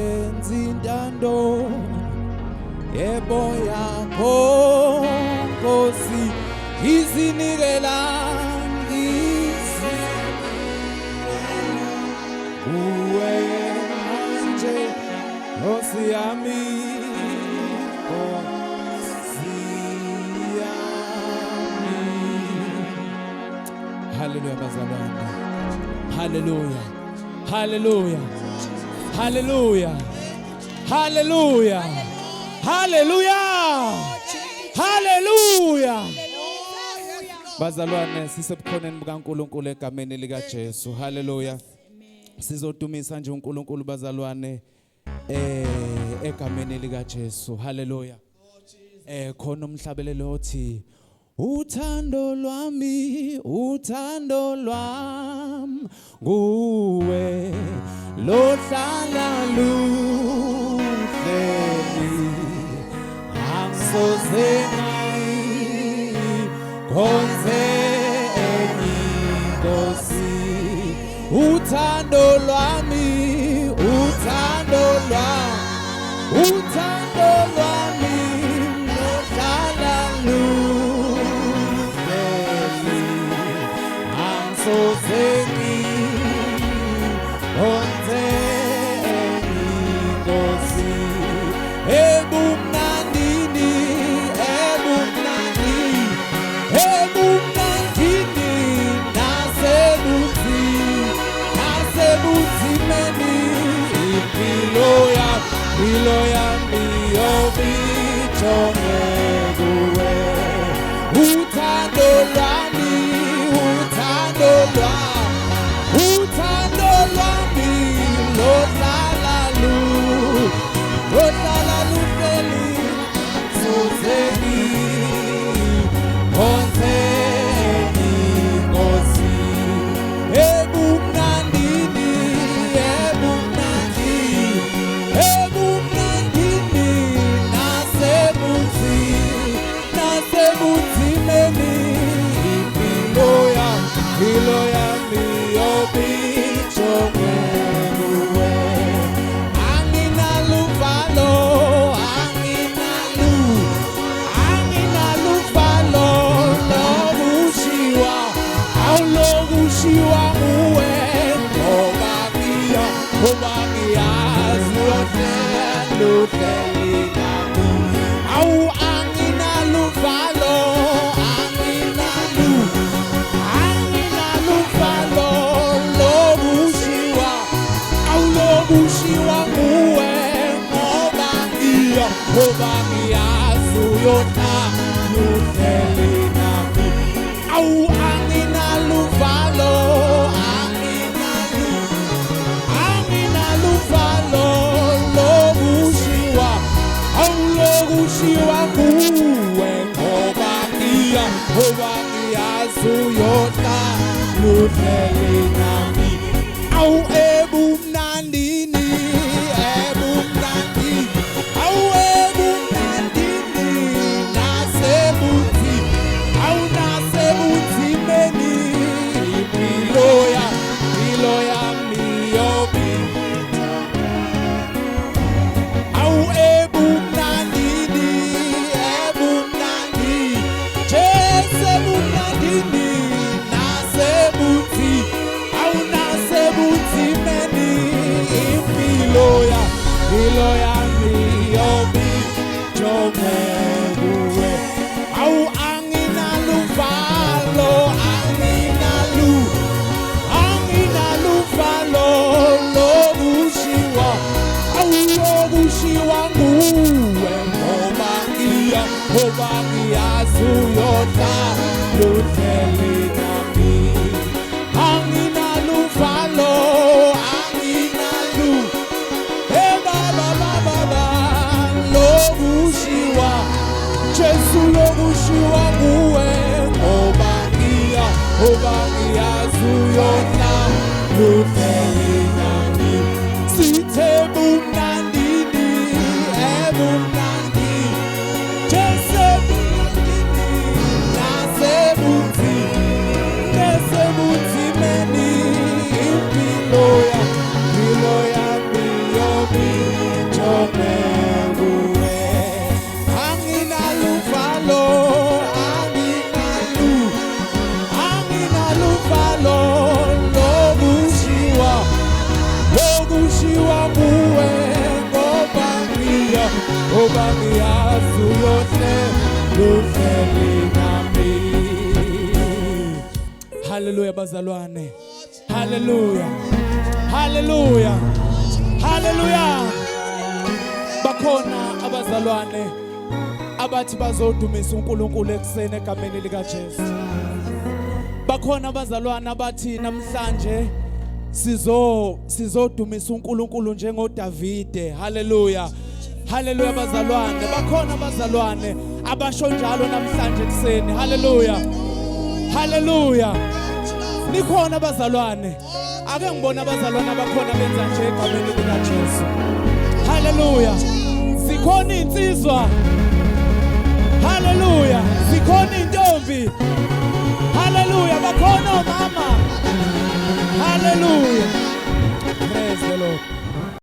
ngenza intando yebo yakho Nkosi izinikela uwe manje Nkosi yami Hallelujah bazalwane. Hallelujah. Hallelujah. Hallelujah. Hallelujah. Hallelujah. Hallelujah. Bazalwane sisebukhoneni bukaNkulunkulu egameni lika Jesu. Hallelujah. Sizodumisa nje uNkulunkulu bazalwane egameni lika Jesu. Hallelujah. Khona umhlabelelo othi uthando lwami nguwe lohlala luhleli angisoze ngikhonze enye inkosi uthando lwami lohlala Sozeni onteni kosi ebumnandini nasebuthi meni impilo yami yobichonge kuwe uthando lwami lohlala luhleli sozeni onteni Nkosi ebumnandini nasebuthi meni impilo yami yobichonge kuwe anginaluvalo lokushiwa nguwe ngoba ngiyazi luhleli nami awu anginaluvalo lokushiwa nguwe ngoba ngiyazi luhleli nami awu anginaluvalo lokushiwa nguwe ngoba ngiyazi luhleli nami awu ebumnandini nasebuthi meni impilo yami yobi awu ebumnandini Jesu ebumnandini nasebuthi meni impilo yami yobi jonge kuwe awu anginaluvalo lokushiwa nguwe ngoba ngiyazi luhleli nami anginaluvalo lokushiwa Jesu lokushiwa nguwe ngoba ngiyazi luhleli nami sithe bumnandini Jesu nasebuthi meni impilo yami yobi luhleli nami. Hallelujah bazalwane. Hallelujah. Hallelujah. Hallelujah. Bakhona abazalwane abathi bazodumisa uNkulunkulu ekseni egameni lika Jesu. Bakhona abazalwane abathi namhlanje sizodumisa uNkulunkulu njengoDavide. Hallelujah. Hallelujah bazalwane. Bakhona abazalwane abasho njalo namhlanje ekseni. Hallelujah. Hallelujah. Nikhona abazalwane. Ake ngibona abazalwane abakhona benza nje egameni lika Jesu. Hallelujah. Sikhona insizwa. Hallelujah. Sikhona into